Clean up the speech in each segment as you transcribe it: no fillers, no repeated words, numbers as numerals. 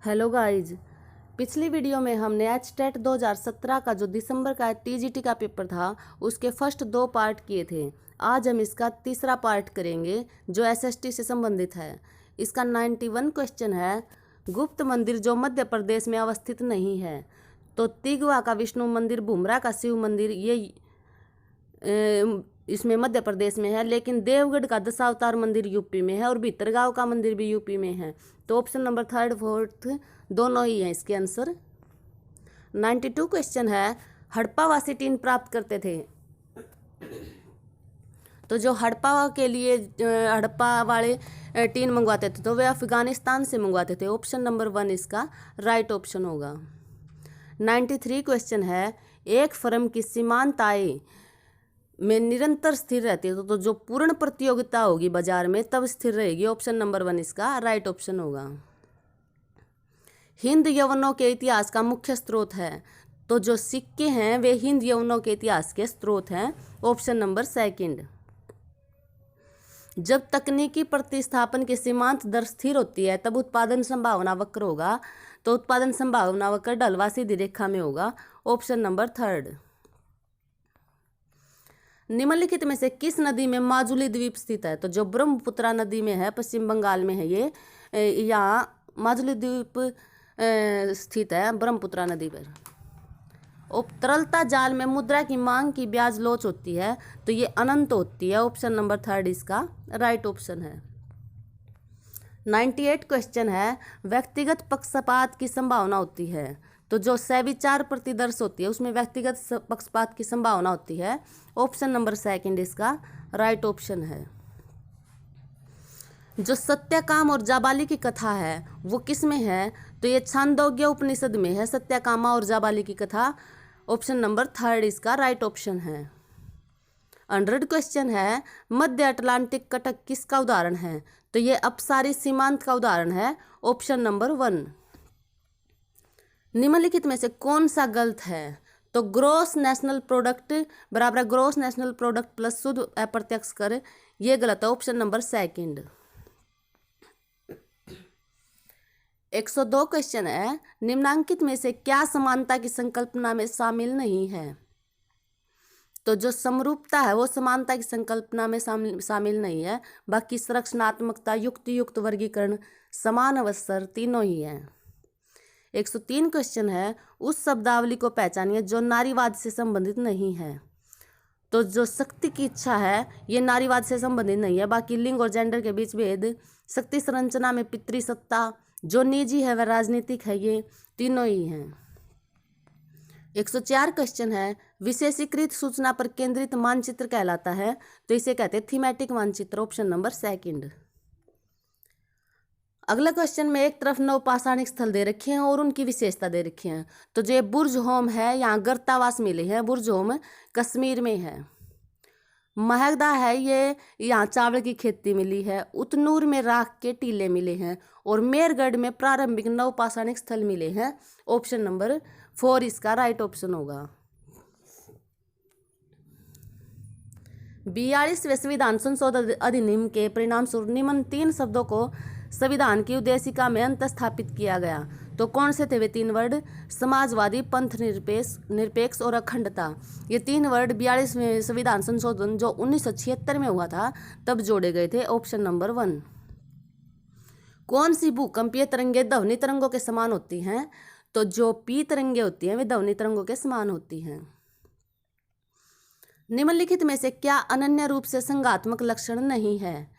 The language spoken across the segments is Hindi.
Hello guys. पिछली वीडियो में हमने एचटेट 2017 का जो दिसंबर का टीजीटी का पेपर था उसके फर्स्ट 2 पार्ट किए थे। आज हम इसका तीसरा पार्ट करेंगे जो एसएसटी से संबंधित है। इसका 91 क्वेश्चन है, गुप्त मंदिर जो मध्य प्रदेश में अवस्थित नहीं है। तो तिगवा का विष्णु मंदिर, भुमरा का शिव मंदिर ये इसमें मध्य प्रदेश में है, लेकिन देवगढ़ का दशावतार मंदिर यूपी में है और भीतरगांव का मंदिर भी यूपी में है। तो ऑप्शन नंबर 3, 4 दोनों ही हैं इसके आंसर। 92 क्वेश्चन है, हड़प्पावासी टीन प्राप्त करते थे। तो जो हड़प्पा के लिए हड़प्पा वाले टीन मंगवाते थे तो वे अफगानिस्तान से मंगवाते थे। ऑप्शन नंबर 1 इसका राइट ऑप्शन होगा। 93 क्वेश्चन है, एक फर्म की सीमांत आय में निरंतर स्थिर रहती है तो जो पूर्ण प्रतियोगिता होगी बाजार में तब स्थिर रहेगी। ऑप्शन नंबर 1 इसका राइट ऑप्शन होगा। हिंद यवनों के इतिहास का मुख्य स्रोत है। तो जो सिक्के हैं वे हिंद यवनों के इतिहास के स्रोत हैं। Option number 2। जब तकनीकी प्रतिस्थापन की सीमांत दर स्थिर होती है तब उत्पादन संभावना वक्र होगा। तो उत्पादन संभावना वक्र ढलवा सीधी रेखा में होगा। Option number 3। निम्नलिखित में से किस नदी में माजुली द्वीप स्थित है। तो जो ब्रह्मपुत्रा नदी में है, पश्चिम बंगाल में है ये, यहाँ माजुली द्वीप स्थित है ब्रह्मपुत्रा नदी पर। तरलता जाल में मुद्रा की मांग की ब्याज लोच होती है तो ये अनंत होती है। ऑप्शन नंबर 3 इसका राइट ऑप्शन है। 98 क्वेश्चन है, व्यक्तिगत पक्षपात की संभावना होती है। तो जो सविचार प्रतिदर्श होती है उसमें व्यक्तिगत पक्षपात की संभावना होती है। ऑप्शन नंबर 2 इसका राइट ऑप्शन है। जो सत्यकाम और जाबाली की कथा है वो किस में है। तो ये छांदोग्य उपनिषद में है, सत्यकामा और जाबाली की कथा। ऑप्शन नंबर 3 इसका राइट ऑप्शन है। 100 क्वेश्चन है, मध्य अटलांटिक कटक किसका उदाहरण है। तो ये अपसारी सीमांत का उदाहरण है। Option number 1। निम्नलिखित में से कौन सा गलत है। तो ग्रॉस नेशनल प्रोडक्ट बराबर ग्रॉस नेशनल प्रोडक्ट प्लस शुद्ध अप्रत्यक्ष कर, ये गलत है। Option number 2। 102 क्वेश्चन है, निम्नांकित में से क्या समानता की संकल्पना में शामिल नहीं है। तो जो समरूपता है वो समानता की संकल्पना में शामिल नहीं है। बाकी संरचनात्मकता, युक्त वर्गीकरण, समान अवसर तीनों ही हैं। 103 क्वेश्चन है, उस शब्दावली को पहचानिए जो नारीवाद से संबंधित नहीं है। तो जो शक्ति की इच्छा है ये नारीवाद से संबंधित नहीं है। बाकी लिंग और जेंडर के बीच भेद, शक्ति संरचना में पितृसत्ता, जो निजी है वह राजनीतिक है, ये तीनों ही हैं। 104 क्वेश्चन है, विशेषीकृत सूचना पर केंद्रित मानचित्र कहलाता है। तो इसे कहते हैं थीमेटिक मानचित्र। Option number 2। अगला क्वेश्चन में एक तरफ 9 पाषाणिक स्थल दे रखे हैं और उनकी विशेषता दे रखी है। तो जो बुर्ज होम है यहाँ गर्तावास मिले हैं। बुर्ज होम कश्मीर में है। महगदा है ये यहाँ चावल की खेती मिली है। उतनूर में राख के टीले मिले हैं और मेरगढ़ में प्रारंभिक 9 पाषाणिक स्थल मिले हैं। ऑप्शन नंबर 4 इसका राइट ऑप्शन होगा। 42वें संविधान संशोधन अधिनियम के परिणाम स्वरूप निम्न 3 शब्दों को संविधान की उद्देशिका में अंतस्थापित किया गया। तो कौन से थे वे 3 वर्ड। समाजवादी, पंथ निरपेक्ष और अखंडता। ये 3 वर्ड 42वें संविधान संशोधन जो 1976 में हुआ था तब जोड़े गए थे। Option number 1। कौन सी भूकंपीय तरंगे ध्वनि तरंगों के समान होती हैं। तो जो पी तरंगे होती हैं वे ध्वनि तरंगों के समान होती हैं। निम्नलिखित में से क्या अनन्य रूप से संघात्मक लक्षण नहीं है।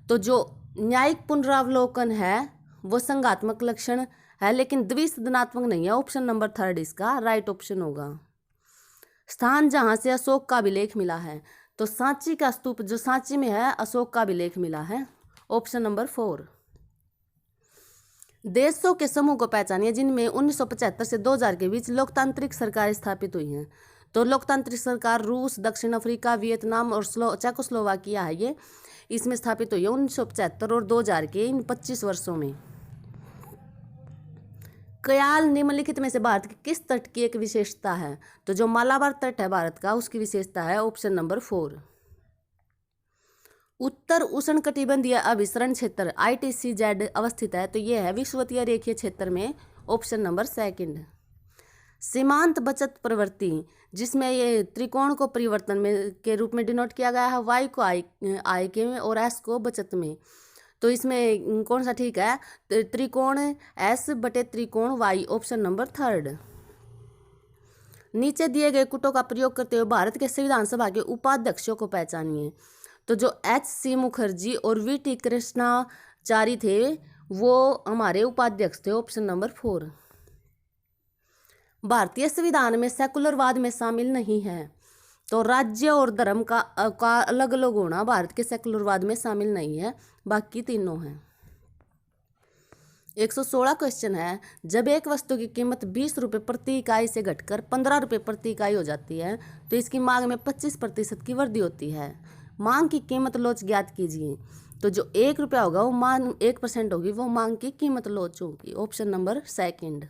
तो जो न्यायिक पुनरावलोकन है वो संघात्मक लक्षण है लेकिन द्विसदनात्मक नहीं है। ऑप्शन नंबर 3 इसका राइट ऑप्शन होगा। स्थान जहां से अशोक का अभिलेख मिला है। तो सांची का स्तूप जो सांची में है अशोक का अभिलेख मिला है। Option number 4। देशों के समूह को पहचानिए जिनमें 1975 से 2000 के बीच लोकतांत्रिक सरकारें स्थापित हुई हैं। तो लोकतांत्रिक सरकार रूस, दक्षिण अफ्रीका, वियतनाम और चेकोस्लोवाकिया है। ये इसमें स्थापित हुई है 1975 और 2000 के इन 25 वर्षों में। कयाल निम्नलिखित में से भारत के किस तट की एक विशेषता है। तो जो मालाबार तट है भारत का उसकी विशेषता है। Option number 4। उत्तर उष्णकटिबंधीय अभिसरण क्षेत्र ITCZ अवस्थित है, तो ये है विषुवतीय रेखीय क्षेत्र में, ऑप्शन नंबर सेकंड। सीमांत बचत प्रवृत्ति, जिसमें ये त्रिकोण को परिवर्तन में के रूप में डिनोट किया गया है, y को आय के में और s को बचत में, तो इसमें कौन सा ठीक है? त्रिकोण s बटे त्रिकोण y, ऑप्शन नंबर थर्ड। नीचे दिए गए कुटों का प्रयोग करते हुए भारत के संविधान सभा के उपाध्यक्षों को पहचानिए। तो जो HC मुखर्जी और VT कृष्णाचारी थे वो हमारे उपाध्यक्ष थे, ऑप्शन नंबर 4। भारतीय संविधान में सेकुलरवाद में शामिल नहीं है, तो राज्य और धर्म का अलग अलग होना भारत के सेकुलरवाद में शामिल नहीं है, बाकी तीनों हैं। 116 क्वेश्चन है, जब एक वस्तु की कीमत 20 रुपये प्रति इकाई से घटकर 15 रुपये प्रति इकाई हो जाती है तो इसकी मांग में 25% की वृद्धि होती है। मांग की कीमत लोच ज्ञात कीजिए। तो जो 1 रुपया होगा वो मांग 1% होगी, वो मांग की कीमत लोच होगी, ऑप्शन नंबर सेकंड।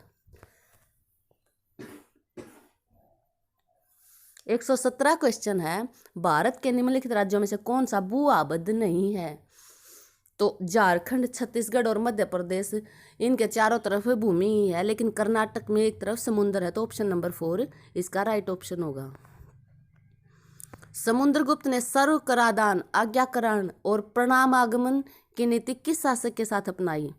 117 क्वेश्चन है, भारत के निम्नलिखित राज्यों में से कौन सा भू आबद्ध नहीं है? तो झारखंड, छत्तीसगढ़ और मध्य प्रदेश, इनके चारों तरफ भूमि ही है, लेकिन कर्नाटक में एक तरफ समुद्र है, तो ऑप्शन नंबर 4 इसका राइट ऑप्शन होगा। समुद्रगुप्त ने सर्व करादान, आज्ञाकरण और प्रणामागमन की नीति किस शासक के साथ अपनाई?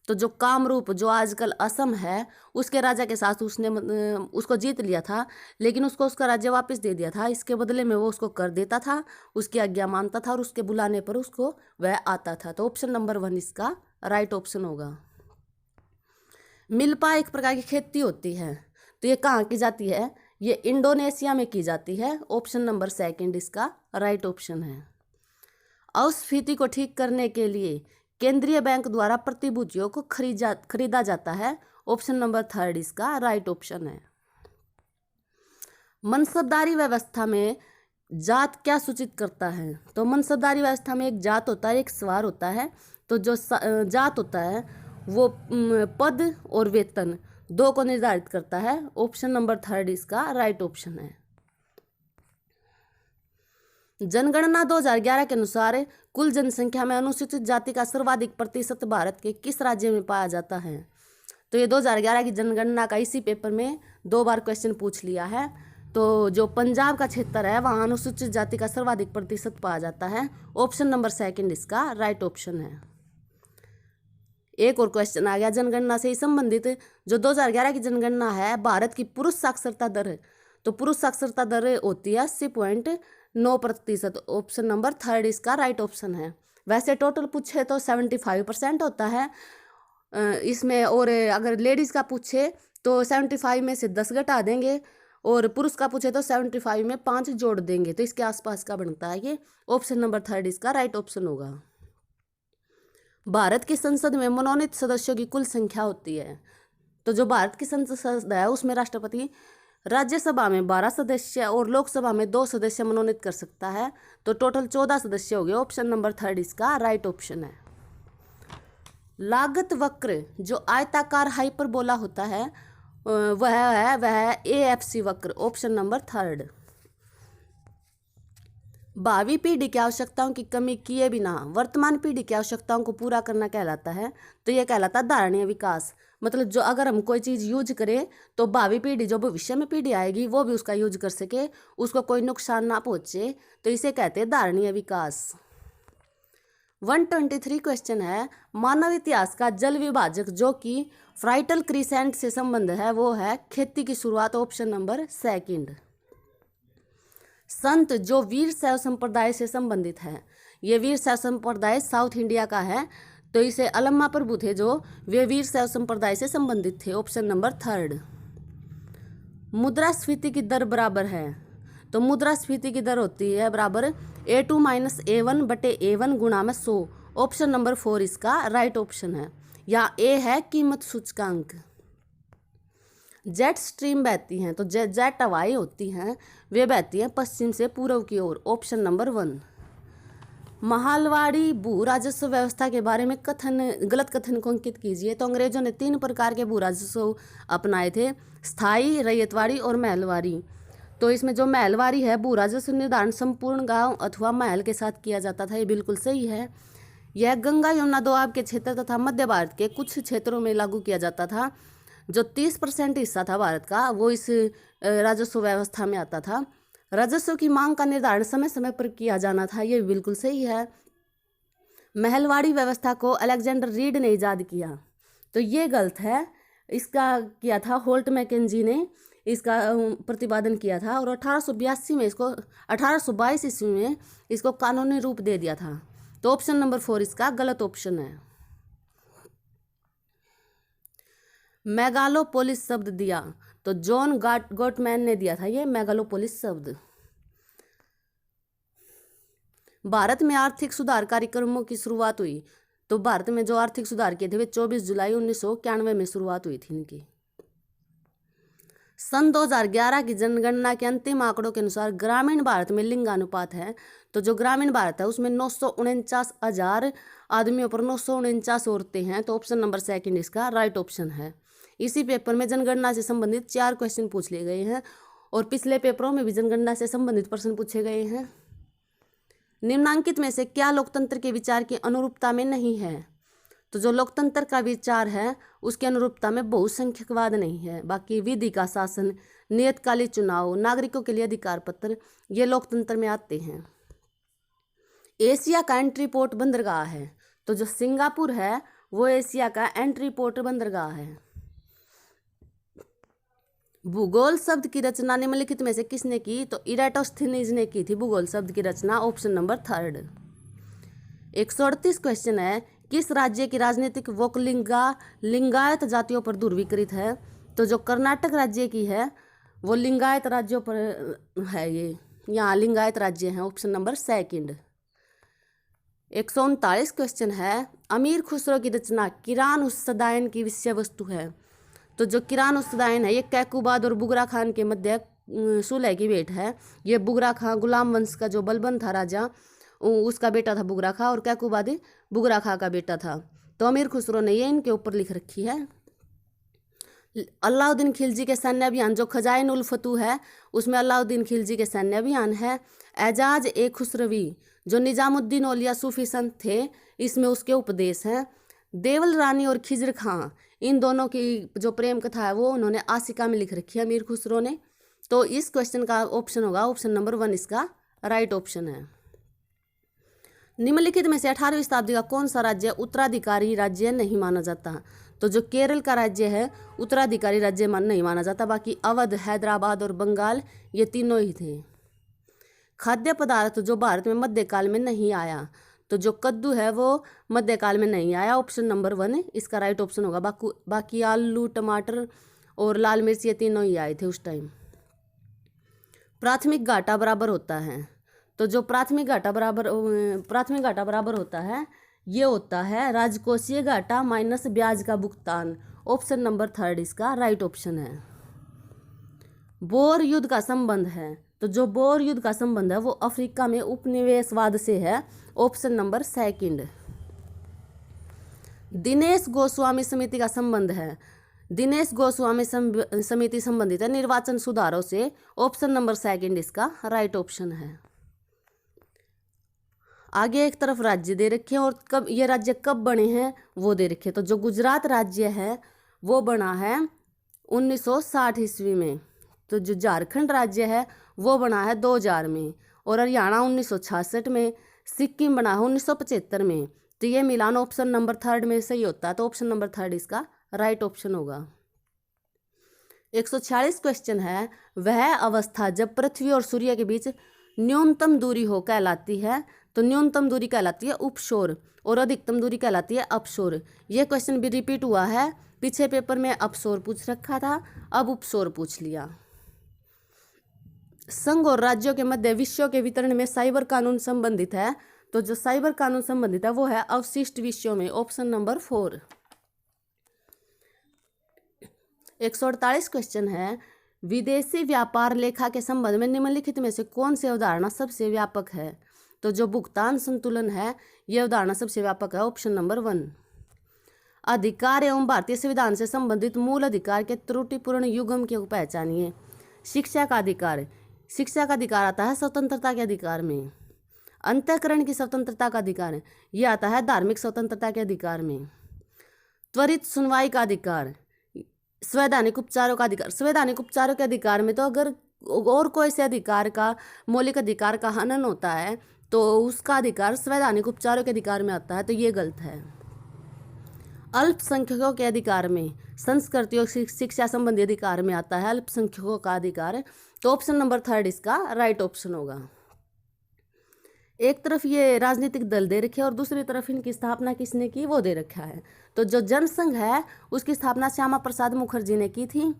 तो जो कामरूप, जो आजकल असम है, उसके राजा के साथ उसने उसको जीत लिया था, लेकिन उसको उसका राज्य वापस दे दिया था। इसके बदले में वो उसको कर देता था, उसकी आज्ञा मानता था और उसके बुलाने पर उसको वह आता था, तो ऑप्शन नंबर 1 इसका राइट ऑप्शन होगा। मिल्पा एक प्रकार की खेती होती है, तो ये कहाँ की जाती है? ये इंडोनेशिया में की जाती है, ऑप्शन नंबर सेकंड इसका राइट ऑप्शन है। अस्फीति को ठीक करने के लिए केंद्रीय बैंक द्वारा प्रतिभूतियों को खरीदा जाता है, ऑप्शन नंबर 3 इसका राइट ऑप्शन है। मनसबदारी व्यवस्था में जात क्या सूचित करता है? तो मनसबदारी व्यवस्था में एक जात होता है, एक सवार होता है, तो जो जात होता है वो पद और वेतन दो को निर्धारित करता है, ऑप्शन नंबर 3 इसका राइट ऑप्शन है। जनगणना 2011 के अनुसार कुल जनसंख्या में अनुसूचित जाति का सर्वाधिक प्रतिशत भारत के किस राज्य में पाया जाता है? तो ये 2011 की जनगणना का इसी पेपर में 2 बार क्वेश्चन पूछ लिया है। तो जो पंजाब का क्षेत्र है वहाँ अनुसूचित जाति का सर्वाधिक प्रतिशत पाया जाता है, ऑप्शन नंबर 2 इसका राइट ऑप्शन है। एक और क्वेश्चन आ गया जनगणना से ही संबंधित। जो 2011 की जनगणना है, भारत की पुरुष साक्षरता दर, तो पुरुष साक्षरता दर होती है 80.9%, ऑप्शन नंबर 3 इसका राइट ऑप्शन है। वैसे टोटल पूछे तो 75% होता है इसमें, और अगर लेडीज़ का पूछे तो 75 में से 10 घटा देंगे, और पुरुष का पूछे तो 75 में 5 जोड़ देंगे, तो इसके आसपास का बनता है ये, ऑप्शन नंबर 3 इसका राइट ऑप्शन होगा। भारत की संसद में मनोनीत सदस्यों की कुल संख्या होती है, तो जो भारत की संसद है उसमें राष्ट्रपति राज्यसभा में 12 सदस्य और लोकसभा में 2 सदस्य मनोनीत कर सकता है, तो टोटल 14 सदस्य हो गए, ऑप्शन नंबर 3 इसका राइट ऑप्शन है। लागत वक्र जो आयताकार हाइपरबोला होता है वह AFC वक्र, ऑप्शन नंबर 3। भावी पीढ़ी की आवश्यकताओं की कमी किए बिना वर्तमान पीढ़ी की आवश्यकताओं को पूरा करना कहलाता है, तो यह कहलाता धारणीय विकास। मतलब जो अगर हम कोई चीज़ यूज करें तो भावी पीढ़ी, जो भविष्य में पीढ़ी आएगी वो भी उसका यूज कर सके, उसको कोई नुकसान ना पहुँचे, तो इसे कहते हैं धारणीय विकास। 123 क्वेश्चन है, मानव इतिहास का जल विभाजक जो कि फ्राइटल क्रीसेंट से संबंध है वो है खेती की शुरुआत, ऑप्शन नंबर 2। संत जो वीर शैव संप्रदाय से संबंधित है, ये वीर शैव संप्रदाय साउथ इंडिया का है, तो इसे अलम्मा प्रभु थे जो वे वीर शैव संप्रदाय से संबंधित थे, ऑप्शन नंबर 3। मुद्रास्फीति की दर बराबर है, तो मुद्रास्फीति की दर होती है बराबर A2 - A1 बटे A1 गुणा में 100, ऑप्शन नंबर 4 इसका राइट ऑप्शन है। यहाँ A है कीमत सूचकांक। जेट स्ट्रीम बहती हैं, तो जेट हवाएं होती हैं, वे बहती हैं पश्चिम से पूर्व की ओर, ऑप्शन नंबर 1। महालवाड़ी भू राजस्व व्यवस्था के बारे में गलत कथन को अंकित कीजिए। तो अंग्रेजों ने 3 प्रकार के भू राजस्व अपनाए थे, स्थायी, रैयतवाड़ी और महलवाड़ी। तो इसमें जो महलवारी है भू राजस्व निर्धारण संपूर्ण गांव अथवा महल के साथ किया जाता था, ये बिल्कुल सही है। यह गंगा यमुना दोआब के क्षेत्र तथा मध्य भारत के कुछ क्षेत्रों में लागू किया जाता था। जो 30% हिस्सा था भारत का वो इस राजस्व व्यवस्था में आता था। राजस्व की मांग का निर्धारण समय समय पर किया जाना था, ये बिल्कुल सही है। महलवाड़ी व्यवस्था को अलेक्जेंडर रीड ने ईजाद किया, तो ये गलत है। इसका किया था होल्ट मैकेंजी ने इसका प्रतिपादन किया था और 1882 में इसको 1822 ईस्वी में इसको कानूनी रूप दे दिया था। तो ऑप्शन नंबर 4 इसका गलत ऑप्शन है। मेगालोपोलिस शब्द दिया, तो जॉन गोटमैन ने दिया था ये मेगालोपोलिस शब्द। भारत में आर्थिक सुधार कार्यक्रमों की शुरुआत हुई, तो भारत में जो आर्थिक सुधार किए थे वे 24 जुलाई 1991 में शुरुआत हुई थी इनकी। सन 2011 की जनगणना के अंतिम आंकड़ों के अनुसार ग्रामीण भारत में लिंगानुपात है, तो जो ग्रामीण भारत है उसमें 949,000 आदमियों पर 949 औरतें हैं, तो ऑप्शन नंबर 2 इसका राइट ऑप्शन है। इसी पेपर में जनगणना से संबंधित 4 क्वेश्चन पूछ लिए गए हैं और पिछले पेपरों में भी जनगणना से संबंधित प्रश्न पूछे गए हैं। निम्नांकित में से क्या लोकतंत्र के विचार की अनुरूपता में नहीं है? तो जो लोकतंत्र का विचार है उसके अनुरूपता में बहुसंख्यकवाद नहीं है। बाकी विधि का शासन, नियतकालिक चुनाव, नागरिकों के लिए अधिकार पत्र, ये लोकतंत्र में आते हैं। एशिया का एंट्री पोर्ट बंदरगाह है, तो जो सिंगापुर है वो एशिया का एंट्री पोर्ट बंदरगाह है। भूगोल शब्द की रचना निम्नलिखित में से किसने की? तो इराटोस्थेनीज ने की थी भूगोल शब्द की रचना, ऑप्शन नंबर 3। 138 क्वेश्चन है, किस राज्य की राजनीतिक वोक लिंगायत जातियों पर ध्रुवीकृत है? तो जो कर्नाटक राज्य की है वो लिंगायत राज्यों पर है, ये यहाँ लिंगायत राज्य हैं, ऑप्शन नंबर 2। 139 क्वेश्चन है, अमीर खुसरो की रचना किरान उस्सदायन की विषय वस्तु है। तो जो किरान उस्सदायन है ये कैकुबाद और बुगरा खान के मध्य सुलह की भेंट है। ये बुगरा खां गुलाम वंश का जो बलबन था राजा, उसका बेटा था बुगरा खां और कैकुबाद बुगरा खां का बेटा था। तो अमीर खुसरो ने ये इनके ऊपर लिख रखी है। अलाउद्दीन खिलजी के सैन्य अभियान जो खजाइन उल फतू है उसमें अलाउद्दीन खिलजी के सैन्य अभियान है। एजाज ए खुसरवी जो निजामुद्दीन औलिया सूफी संत थे, इसमें उसके उपदेश हैं। देवल रानी और खिजर खां, इन दोनों की जो प्रेम कथा है वो उन्होंने आशिका में लिख रखी है अमीर खुसरो ने। तो इस क्वेश्चन का ऑप्शन होगा ऑप्शन नंबर 1 इसका राइट ऑप्शन है। निम्नलिखित में से 18वीं शताब्दी का कौन सा राज्य उत्तराधिकारी राज्य नहीं माना जाता? तो जो केरल का राज्य है उत्तराधिकारी राज्य नहीं माना जाता। बाकी अवध, हैदराबाद और बंगाल ये तीनों ही थे। खाद्य पदार्थ जो भारत में मध्यकाल में नहीं आया, तो जो कद्दू है वो मध्यकाल में नहीं आया, ऑप्शन नंबर 1 इसका राइट ऑप्शन होगा। बाकी आलू, टमाटर और लाल मिर्च ये तीनों ही आए थे उस टाइम। प्राथमिक घाटा बराबर होता है, तो जो प्राथमिक घाटा बराबर होता है ये होता है राजकोषीय घाटा माइनस ब्याज का भुगतान, ऑप्शन नंबर 3 इसका राइट ऑप्शन है। बोर युद्ध का संबंध है, तो जो बोर युद्ध का संबंध है वो अफ्रीका में उपनिवेशवाद से है, ऑप्शन नंबर 2। दिनेश गोस्वामी समिति का संबंध है, दिनेश गोस्वामी समिति संबंधित है निर्वाचन सुधारों से, ऑप्शन नंबर 2 इसका राइट ऑप्शन है। आगे एक तरफ राज्य दे रखे हैं और कब ये राज्य कब बने हैं वो दे रखे हैं। तो जो गुजरात राज्य है वो बना है 1960 ईस्वी में, तो जो झारखंड राज्य है वो बना है 2000 में और हरियाणा 1966 में, सिक्किम बना है 1975 में। तो ये मिलान ऑप्शन नंबर 3 में सही होता है, तो ऑप्शन नंबर 3 इसका राइट ऑप्शन होगा। 146 क्वेश्चन है, वह अवस्था जब पृथ्वी और सूर्य के बीच न्यूनतम दूरी हो कहलाती है? तो न्यूनतम दूरी कहलाती है उपशोर और अधिकतम दूरी कहलाती है अपशोर। ये क्वेश्चन भी रिपीट हुआ है, पीछे पेपर में अपशोर पूछ रखा था, अब उपशोर पूछ लिया। संघ और राज्यों के मध्य विषयों के वितरण में साइबर कानून संबंधित है, तो जो साइबर कानून संबंधित है वो है अवशिष्ट विषयों में, ऑप्शन नंबर 4। 148 क्वेश्चन है, विदेशी व्यापार लेखा के संबंध में निम्नलिखित में से कौन सी अवधारणा सबसे व्यापक है? तो जो भुगतान संतुलन है यह अवधारणा सबसे व्यापक है, ऑप्शन नंबर 1। अधिकार एवं भारतीय संविधान से संबंधित मूल अधिकार के त्रुटिपूर्ण युग्म को पहचानिए। शिक्षा का अधिकार, शिक्षा का अधिकार आता है स्वतंत्रता के अधिकार में। अंतःकरण की स्वतंत्रता का अधिकार ये आता है धार्मिक स्वतंत्रता के अधिकार में। त्वरित सुनवाई का अधिकार, संवैधानिक उपचारों का अधिकार। संवैधानिक उपचारों के अधिकार में तो अगर और कोई से अधिकार का, मौलिक अधिकार का हनन होता है तो उसका अधिकार संवैधानिक उपचारों के अधिकार में आता है, तो ये गलत है। अल्पसंख्यकों के अधिकार में संस्कृति और शिक्षा संबंधी अधिकार में आता है अल्पसंख्यकों का अधिकार, तो ऑप्शन नंबर 3 इसका राइट ऑप्शन होगा। एक तरफ ये राजनीतिक दल दे रखे और दूसरी तरफ इनकी स्थापना किसने की वो दे रखा है। तो जो जनसंघ है उसकी स्थापना श्यामा प्रसाद मुखर्जी ने की थी।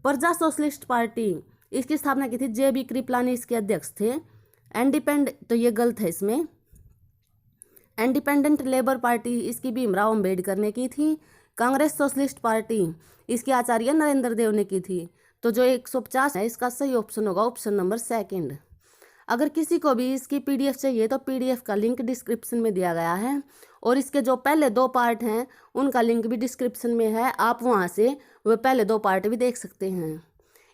प्रजा सोशलिस्ट पार्टी इसकी स्थापना की थी JB कृपलानी इसके अध्यक्ष थे। तो ये गलत है इसमें। इंडिपेंडेंट लेबर पार्टी इसकी भीमराव अंबेडकर ने की थी। कांग्रेस सोशलिस्ट पार्टी इसकी आचार्य नरेंद्र देव ने की थी। तो जो 150 है इसका सही ऑप्शन होगा ऑप्शन नंबर 2। अगर किसी को भी इसकी PDF चाहिए तो PDF का लिंक डिस्क्रिप्शन में दिया गया है और इसके जो पहले 2 पार्ट हैं उनका लिंक भी डिस्क्रिप्शन में है, आप वहां से वह पहले 2 पार्ट भी देख सकते हैं।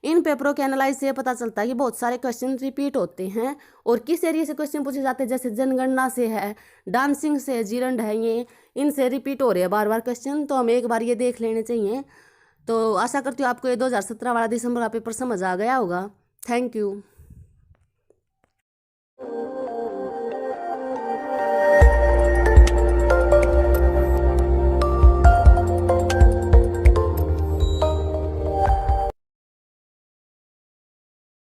इन पेपरों के एनालाइज से पता चलता है कि बहुत सारे क्वेश्चन रिपीट होते हैं और किस एरिया से क्वेश्चन पूछे जाते हैं, जैसे जनगणना से है, डांसिंग से, जीरंड है, ये इनसे रिपीट हो रहे हैं बार बार क्वेश्चन, तो हमें एक बार ये देख लेने चाहिए। तो आशा करती हूँ आपको ये 2017 वाला दिसंबर का पेपर समझ आ गया होगा। Thank you.